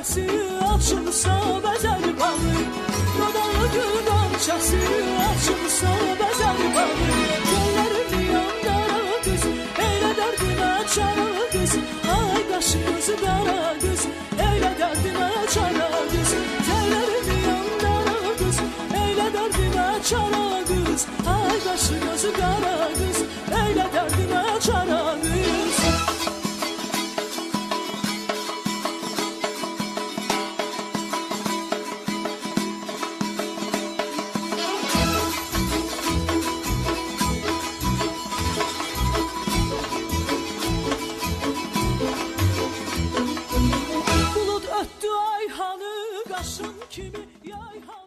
gülçəsi açılsa bəzər bağı, Dadalı gül qançəsi açılsa bəzər bağı. Göllərin yanlara qız, eylə dərdinə çara qız, ay qaşı gözü qara qız, eylə dərdinə çara qız. Göllərin yanlara qız, eylə dərdinə çara qız, ay qaşı gözü qara qız, eylə dərdinə çara qız. Bulut öttü ayhanı, qaşın kimi yayhanı.